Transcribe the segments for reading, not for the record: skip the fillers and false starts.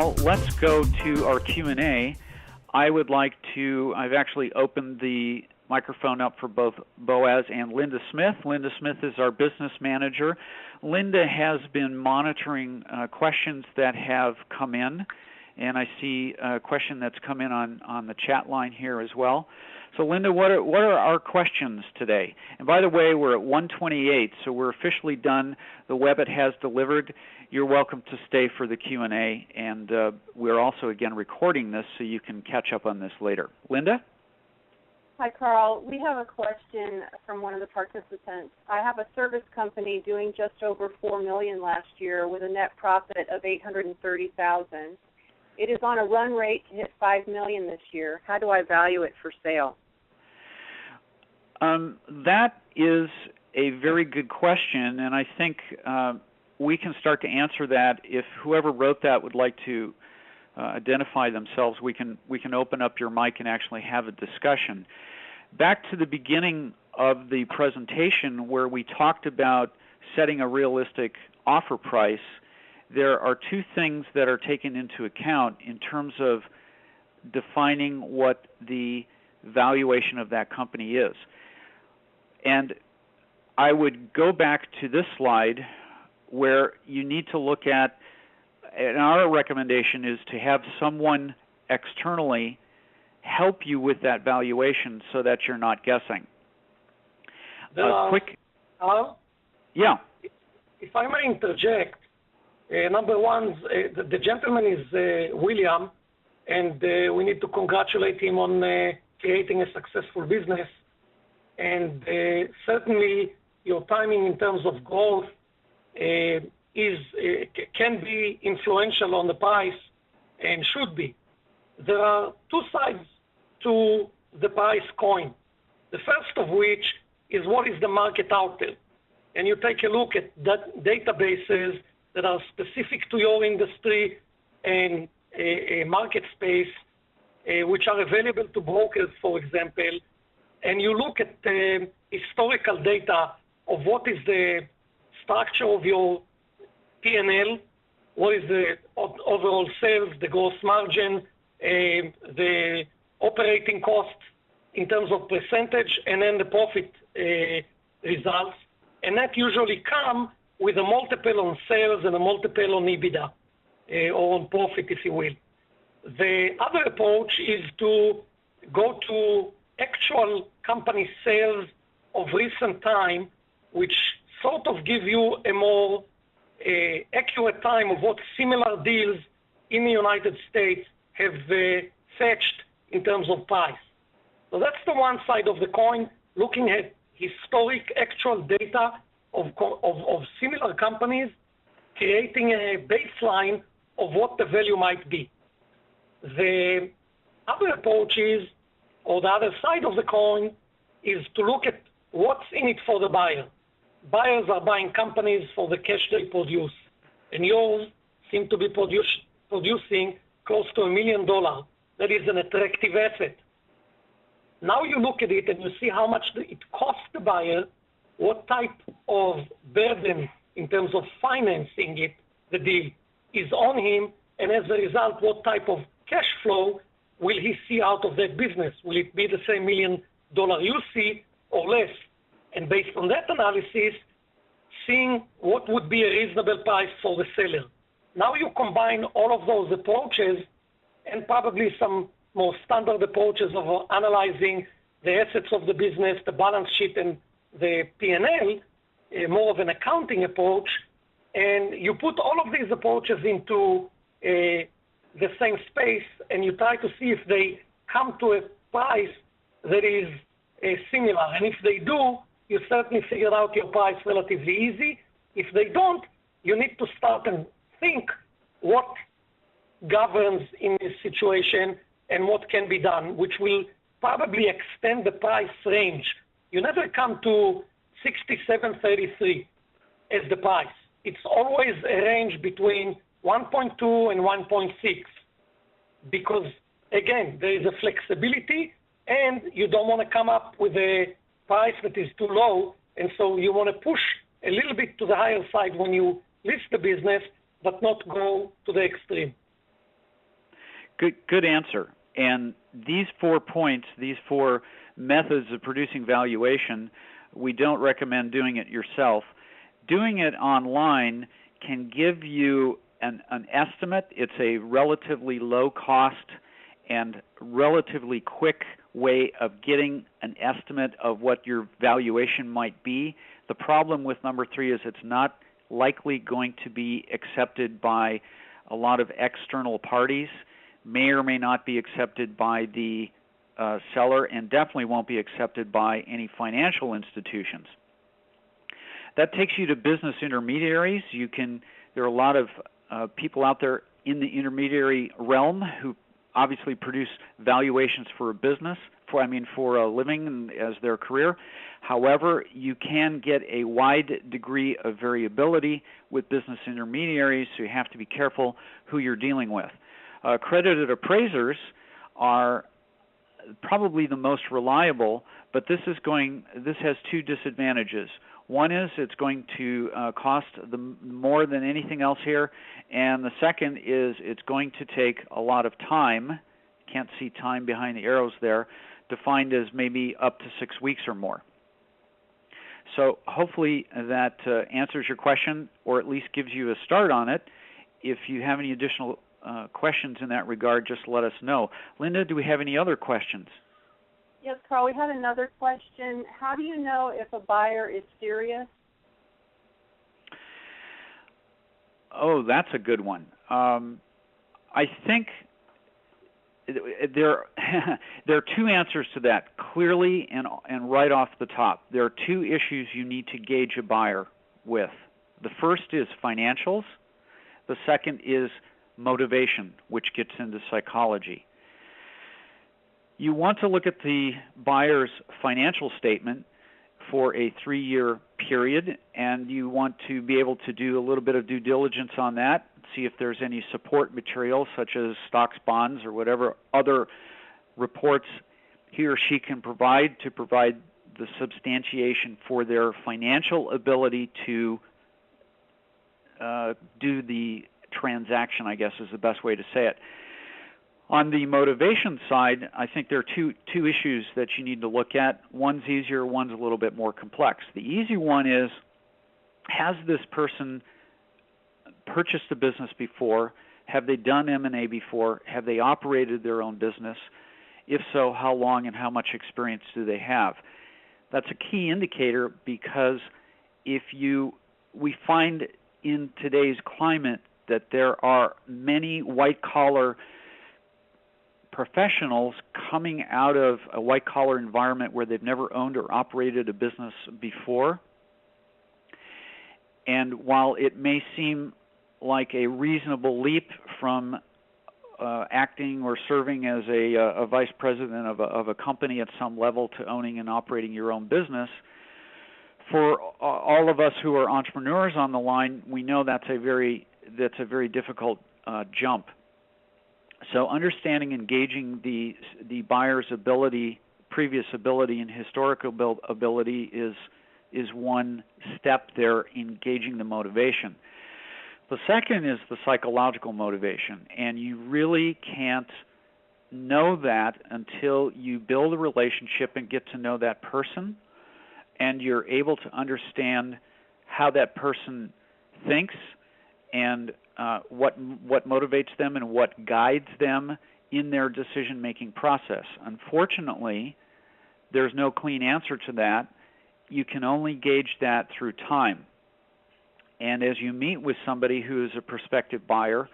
Well, let's go to our Q&A. I've actually opened the microphone up for both Boaz and Linda Smith. Linda Smith is our business manager. Linda has been monitoring questions that have come in, and I see a question that's come in on the chat line here as well. So, Linda, what are our questions today? And by the way, we're at 1:28, so we're officially done. The Webbit has delivered. You're welcome to stay for the Q&A, and we're also, again, recording this so you can catch up on this later. Linda? Hi, Carl. We have a question from one of the participants. I have a service company doing just over $4 million last year with a net profit of $830,000. It is on a run rate to hit $5 million this year. How do I value it for sale? That is a very good question, and I think we can start to answer that. If whoever wrote that would like to identify themselves, we can open up your mic and actually have a discussion. Back to the beginning of the presentation where we talked about setting a realistic offer price, there are two things that are taken into account in terms of defining what the valuation of that company is. And I would go back to this slide where you need to look at, and our recommendation is to have someone externally help you with that valuation so that you're not guessing. Hello? Yeah. If I may interject, number one, the gentleman is William, and we need to congratulate him on creating a successful business. And certainly your timing in terms of growth can be influential on the price and should be. There are two sides to the price coin. The first of which is what is the market out there. And you take a look at that databases that are specific to your industry and a market space, which are available to brokers, for example, and you look at historical data of what is the structure of your P&L, what is the overall sales, the gross margin, the operating costs in terms of percentage, and then the profit results. And that usually come with a multiple on sales and a multiple on EBITDA, or on profit, if you will. The other approach is to go to actual company sales of recent time, which sort of give you a more accurate time of what similar deals in the United States have fetched in terms of price. So that's the one side of the coin, looking at historic actual data of similar companies, creating a baseline of what the value might be. The other approach is, or the other side of the coin, is to look at what's in it for the buyer. Buyers are buying companies for the cash they produce, and yours seem to be producing close to $1 million. That is an attractive asset. Now you look at it and you see how much it costs the buyer, what type of burden in terms of financing it, the deal, is on him, and as a result, what type of cash flow will he see out of that business? Will it be the same $1 million you see or less? And based on that analysis, seeing what would be a reasonable price for the seller. Now you combine all of those approaches and probably some more standard approaches of analyzing the assets of the business, the balance sheet, and the P&L, more of an accounting approach, and you put all of these approaches into the same space, and you try to see if they come to a price that is similar. And if they do, you certainly figure out your price relatively easy. If they don't, you need to start and think what governs in this situation and what can be done, which will probably extend the price range. You never come to 67.33 as the price. It's always a range between 1.2 and 1.6 because, again, there is a flexibility and you don't want to come up with a price that is too low, and so you want to push a little bit to the higher side when you list the business, but not go to the extreme. Good answer. And these 4 points, these 4 methods of producing valuation, we don't recommend doing it yourself. Doing it online can give you an estimate. It's a relatively low cost and relatively quick way of getting an estimate of what your valuation might be. The problem with number 3 is it's not likely going to be accepted by a lot of external parties, may or may not be accepted by the seller, and definitely won't be accepted by any financial institutions. That takes you to business intermediaries. There are a lot of people out there in the intermediary realm who obviously produce valuations for a business, for a living and as their career. However, you can get a wide degree of variability with business intermediaries, so you have to be careful who you're dealing with. Accredited appraisers are probably the most reliable, but this has 2 disadvantages. One is it's going to cost more than anything else here, and the second is it's going to take a lot of time. Can't see time behind the arrows there, defined as maybe up to 6 weeks or more. So hopefully that answers your question, or at least gives you a start on it. If you have any additional questions in that regard, just let us know. Linda, do we have any other questions? Yes, Carl, we had another question. How do you know if a buyer is serious? Oh, that's a good one. I think there are 2 answers to that, clearly and right off the top. There are 2 issues you need to gauge a buyer with. The first is financials. The second is motivation, which gets into psychology. You want to look at the buyer's financial statement for a 3-year period, and you want to be able to do a little bit of due diligence on that, see if there's any support material such as stocks, bonds, or whatever other reports he or she can provide to provide the substantiation for their financial ability to do the transaction, I guess is the best way to say it. On the motivation side, I think there are two issues that you need to look at. One's easier, one's a little bit more complex. The easy one is, has this person purchased a business before? Have they done M&A before? Have they operated their own business? If so, how long and how much experience do they have? That's a key indicator, because we find in today's climate that there are many white-collar professionals coming out of a white-collar environment where they've never owned or operated a business before. And while it may seem like a reasonable leap from acting or serving as a vice president of a company at some level to owning and operating your own business, for all of us who are entrepreneurs on the line, we know that's a very difficult jump. So understanding, engaging the buyer's ability, previous ability, and historical ability is one step there in gauging the motivation. The second is the psychological motivation, and you really can't know that until you build a relationship and get to know that person, and you're able to understand how that person thinks and what motivates them and what guides them in their decision-making process. Unfortunately, there's no clean answer to that. You can only gauge that through time. And as you meet with somebody who is a prospective buyer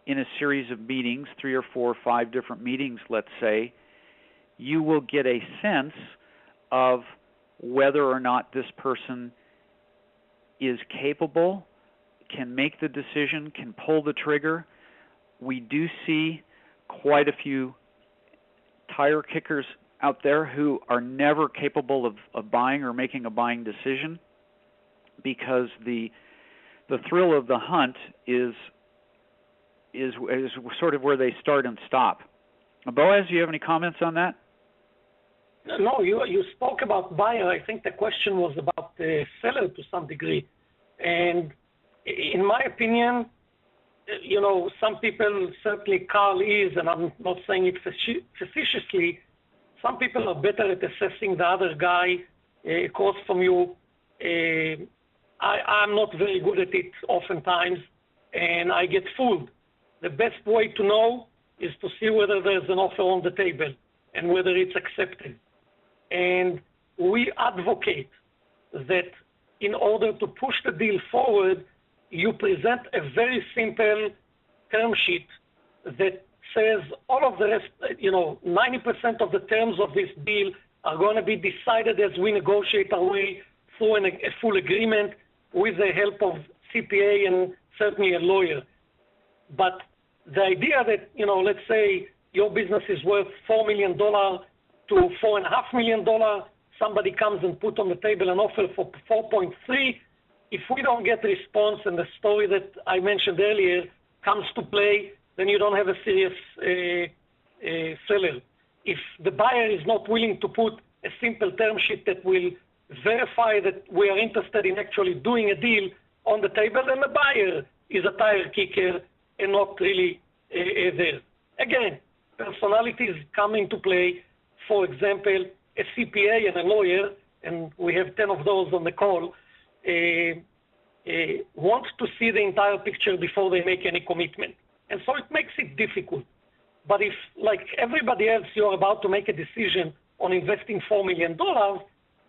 in a series of meetings, 3 or 4 or 5 different meetings, let's say, you will get a sense of whether or not this person is capable, can make the decision, can pull the trigger. We do see quite a few tire kickers out there who are never capable of buying or making a buying decision, because the thrill of the hunt is sort of where they start and stop. Boaz, do you have any comments on that? No, you spoke about buyer. I think the question was about the seller to some degree. And in my opinion, some people, certainly Carl is, and I'm not saying it facetiously, some people are better at assessing the other guy across from you. I'm not very good at it oftentimes, and I get fooled. The best way to know is to see whether there's an offer on the table and whether it's accepted. And we advocate that in order to push the deal forward, you present a very simple term sheet that says all of the rest, 90% of the terms of this deal are going to be decided as we negotiate our way through a full agreement with the help of CPA and certainly a lawyer. But the idea that, let's say your business is worth $4 million to $4.5 million, somebody comes and put on the table an offer for 4.3. If we don't get a response and the story that I mentioned earlier comes to play, then you don't have a serious seller. If the buyer is not willing to put a simple term sheet that will verify that we are interested in actually doing a deal on the table, then the buyer is a tire kicker and not really there. Again, personalities come into play. For example, a CPA and a lawyer, and we have 10 of those on the call, want to see the entire picture before they make any commitment. And so it makes it difficult. But if, like everybody else, you're about to make a decision on investing $4 million,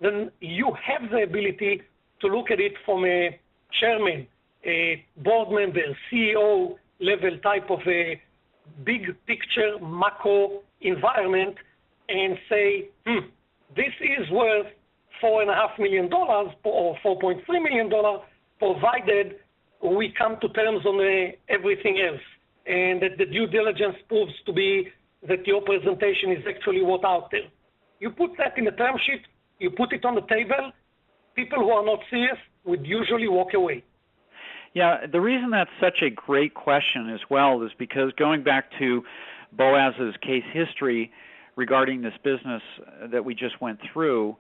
then you have the ability to look at it from a chairman, a board member, CEO level type of a big picture macro environment and say, this is worth $4.5 million or $4.3 million, provided we come to terms on everything else, and that the due diligence proves to be that your presentation is actually what's out there. You put that in a term sheet, you put it on the table, people who are not serious would usually walk away. Yeah, the reason that's such a great question as well is because going back to Boaz's case history regarding this business that we just went through,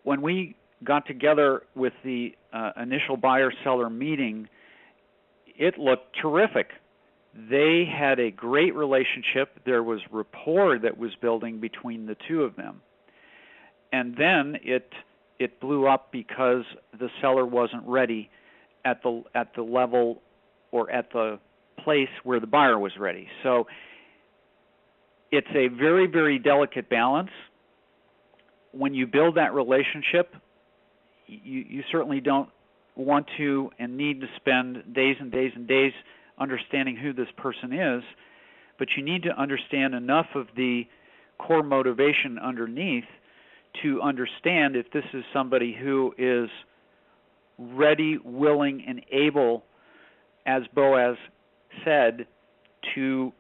when we got together with the initial buyer-seller meeting, it looked terrific. They had a great relationship. There was rapport that was building between the two of them. And then it blew up because the seller wasn't ready at the level or at the place where the buyer was ready. So it's a very, very delicate balance. When you build that relationship, you certainly don't want to and need to spend days and days and days understanding who this person is, but you need to understand enough of the core motivation underneath to understand if this is somebody who is ready, willing, and able, as Boaz said, to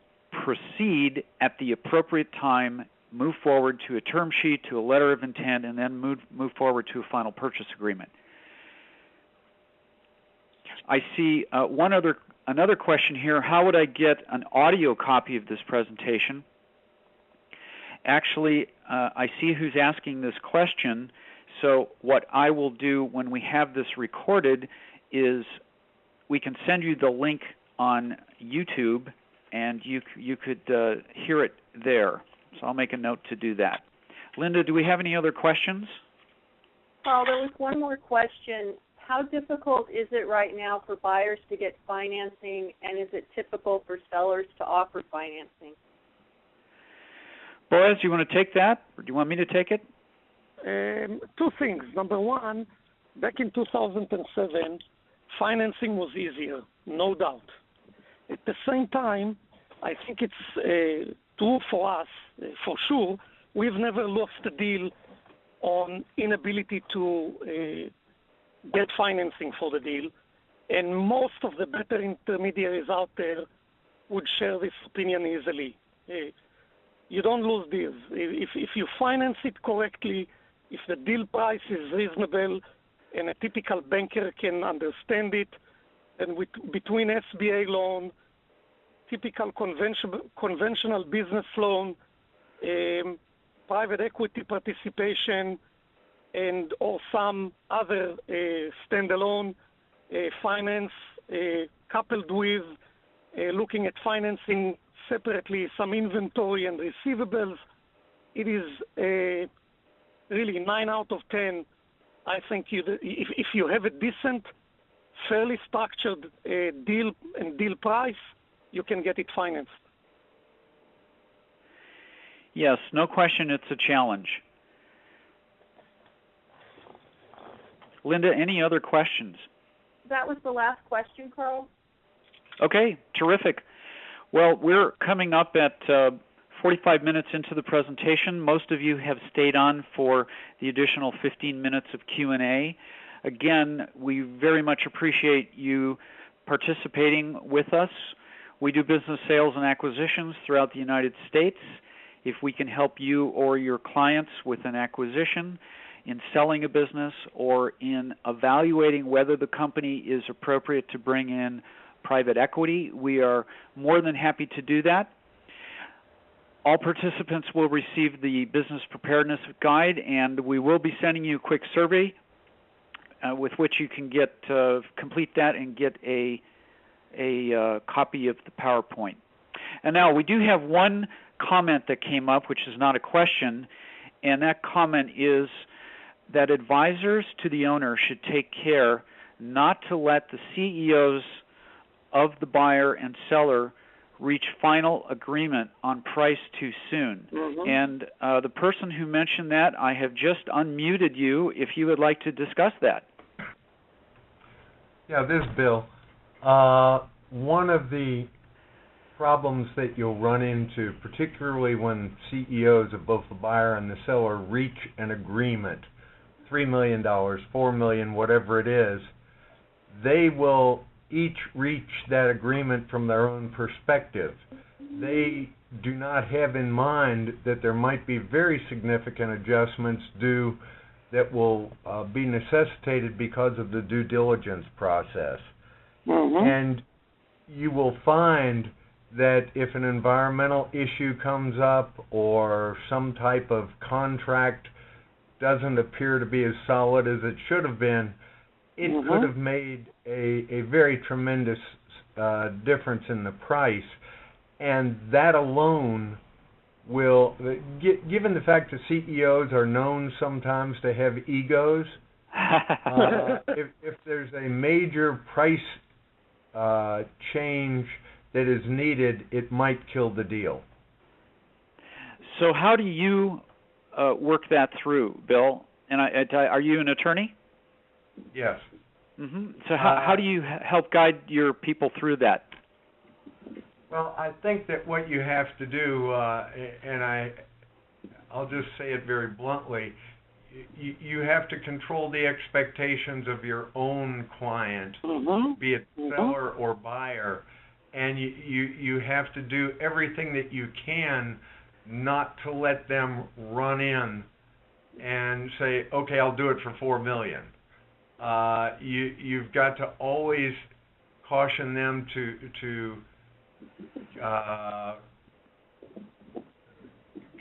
proceed at the appropriate time, move forward to a term sheet, to a letter of intent, and then move forward to a final purchase agreement. I see another question here. How would I get an audio copy of this presentation? Actually, I see who's asking this question. So what I will do when we have this recorded is we can send you the link on YouTube, and you could hear it there. So I'll make a note to do that. Linda, do we have any other questions? Well, there was one more question. How difficult is it right now for buyers to get financing, and is it typical for sellers to offer financing? Boaz, do you want to take that, or do you want me to take it? Two things. Number one, back in 2007, financing was easier, no doubt. At the same time, I think it's true for us, for sure. We've never lost a deal on inability to get financing for the deal, and most of the better intermediaries out there would share this opinion easily. You don't lose deals. If you finance it correctly, if the deal price is reasonable and a typical banker can understand it, and between SBA loan, typical conventional business loan, private equity participation, and or some other standalone finance coupled with looking at financing separately some inventory and receivables. It is really 9 out of 10. I think if you have a decent, fairly structured deal and deal price, you can get it financed. Yes, no question it's a challenge. Linda, any other questions? That was the last question, Carl. Okay, terrific. Well, we're coming up at 45 minutes into the presentation. Most of you have stayed on for the additional 15 minutes of Q&A. Again, we very much appreciate you participating with us. We do business sales and acquisitions throughout the United States. If we can help you or your clients with an acquisition, in selling a business, or in evaluating whether the company is appropriate to bring in private equity, we are more than happy to do that. All participants will receive the Business Preparedness Guide, and we will be sending you a quick survey with which you can get complete that and get a copy of the PowerPoint. And now we do have one comment that came up, which is not a question, and that comment is that advisors to the owner should take care not to let the CEOs of the buyer and seller reach final agreement on price too soon. Mm-hmm. And the person who mentioned that, I have just unmuted you if you would like to discuss that. Yeah, this is Bill. One of the problems that you'll run into, particularly when CEOs of both the buyer and the seller reach an agreement, $3 million, $4 million, whatever it is, they will each reach that agreement from their own perspective. They do not have in mind that there might be very significant adjustments due that will be necessitated because of the due diligence process. Mm-hmm. And you will find that if an environmental issue comes up or some type of contract doesn't appear to be as solid as it should have been, it mm-hmm. could have made a very tremendous difference in the price. And that alone will, given the fact that CEOs are known sometimes to have egos, if there's a major price change that is needed, it might kill the deal. So how do you work that through, Bill? And are you an attorney? Yes. Mm-hmm. So how do you help guide your people through that? Well, I think that what you have to do, and I'll just say it very bluntly, you have to control the expectations of your own client, mm-hmm. be it seller or buyer, and you have to do everything that you can not to let them run in and say, okay, I'll do it for $4 million. You've got to always caution them to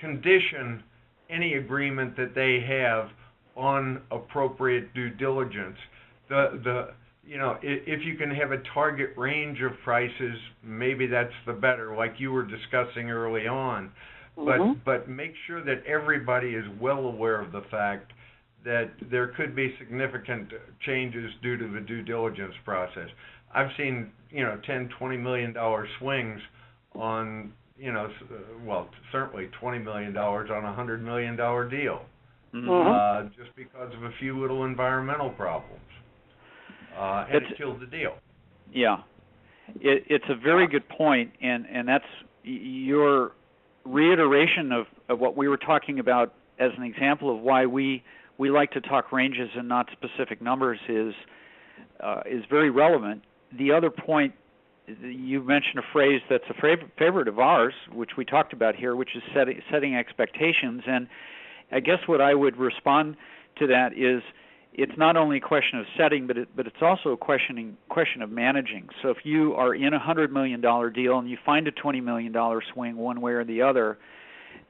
condition any agreement that they have on appropriate due diligence. If you can have a target range of prices, maybe that's the better, like you were discussing early on. Mm-hmm. But make sure that everybody is well aware of the fact that there could be significant changes due to the due diligence process. I've seen, $10, $20 million swings on, certainly $20 million on a $100 million deal, mm-hmm. Just because of a few little environmental problems. And it killed the deal. Yeah. It's a very good point, and that's your reiteration of what we were talking about as an example of why we like to talk ranges and not specific numbers is very relevant. The other point, you mentioned a phrase that's a favorite of ours, which we talked about here, which is setting expectations. And I guess what I would respond to that is it's not only a question of setting, but it's also a question of managing. So if you are in a $100 million deal and you find a $20 million swing one way or the other,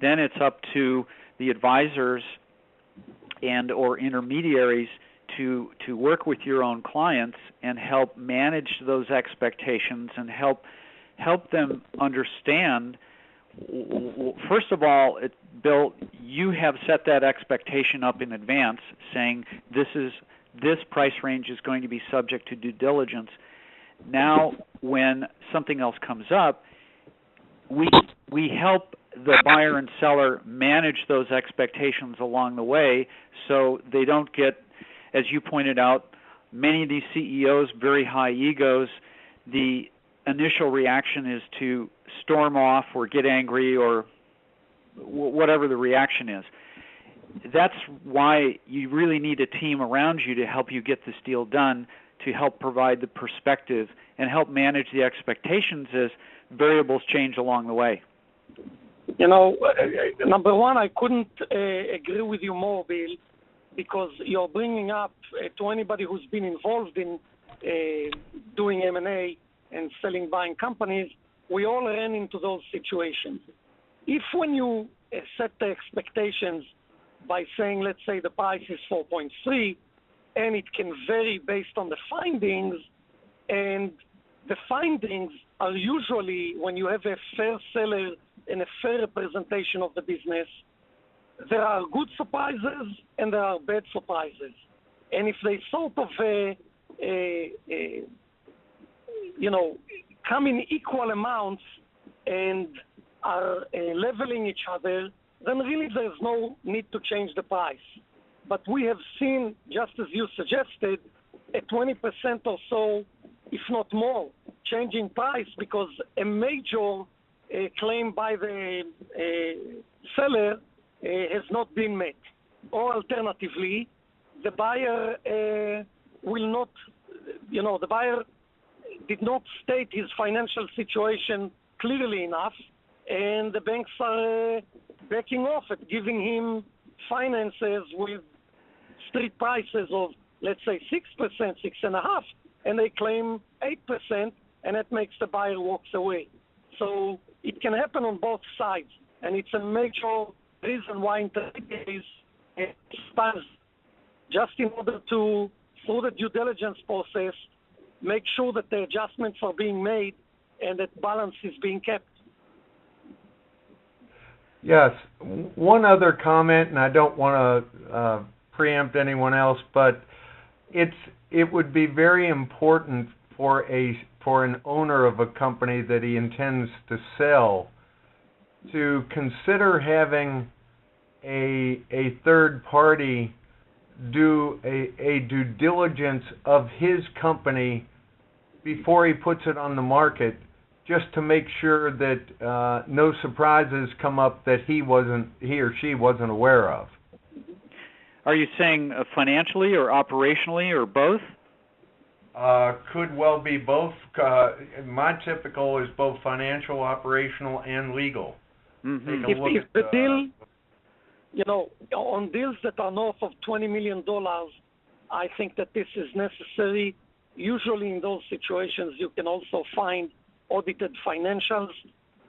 then it's up to the advisors and or intermediaries to work with your own clients and help manage those expectations and help help them understand, first of all, Bill, you have set that expectation up in advance, saying this price range is going to be subject to due diligence. Now, when something else comes up, we help the buyer and seller manage those expectations along the way, so they don't get, as you pointed out, many of these CEOs, very high egos. The initial reaction is to storm off or get angry or whatever the reaction is. That's why you really need a team around you to help you get this deal done, to help provide the perspective and help manage the expectations as variables change along the way. You know, number one, I couldn't agree with you more, Bill, because you're bringing up to anybody who's been involved in doing M&A and selling, buying companies, we all ran into those situations. If when you set the expectations by saying, let's say the price is 4.3, and it can vary based on the findings, and the findings are usually, when you have a fair seller and a fair representation of the business, there are good surprises and there are bad surprises. And if they sort of, come in equal amounts and are leveling each other, then really there's no need to change the price. But we have seen, just as you suggested, a 20% or so, if not more, changing price because a major claim by the seller has not been met. Or alternatively, the buyer will not, the buyer did not state his financial situation clearly enough, and the banks are backing off at giving him finances with street prices of, let's say, 6%, 6.5%, and they claim 8%, and that makes the buyer walks away. So it can happen on both sides, and it's a major reason why intermediaries sometimes, just in order to, through the due diligence process, make sure that the adjustments are being made and that balance is being kept. Yes. One other comment, and I don't want to preempt anyone else, but it would be very important for an owner of a company that he intends to sell to consider having a third party do a due diligence of his company before he puts it on the market, just to make sure that no surprises come up that he or she wasn't aware of. Are you saying financially or operationally or both? Could well be both. My typical is both financial, operational, and legal. Mm-hmm. If the deal, on deals that are north of $20 million, I think that this is necessary. Usually in those situations, you can also find audited financials.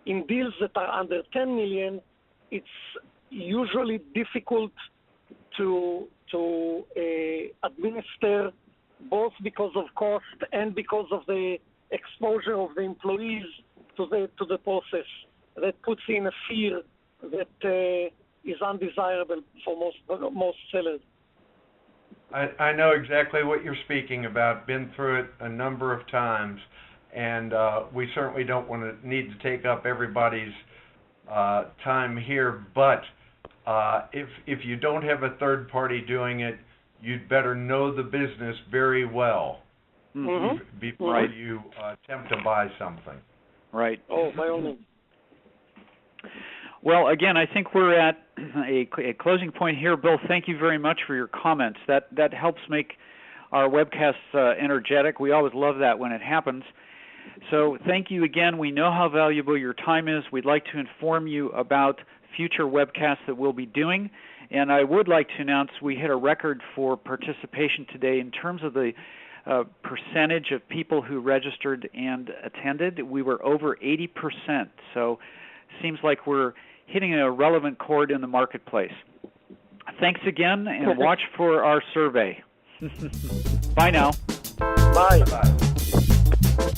In deals that are under 10 million, it's usually difficult to administer, both because of cost and because of the exposure of the employees to the process. That puts in a fear that is undesirable for most sellers. I know exactly what you're speaking about. Been through it a number of times, and we certainly don't need to take up everybody's time here. But if you don't have a third party doing it, you'd better know the business very well before you attempt to buy something. Right. Oh, by all means. Well, again, I think we're at a closing point here. Bill, thank you very much for your comments. That helps make our webcasts energetic. We always love that when it happens. So thank you again. We know how valuable your time is. We'd like to inform you about future webcasts that we'll be doing. And I would like to announce we hit a record for participation today in terms of the percentage of people who registered and attended. We were over 80%. So seems like we're hitting a relevant chord in the marketplace. Thanks again, and watch for our survey. Bye now. Bye. Bye.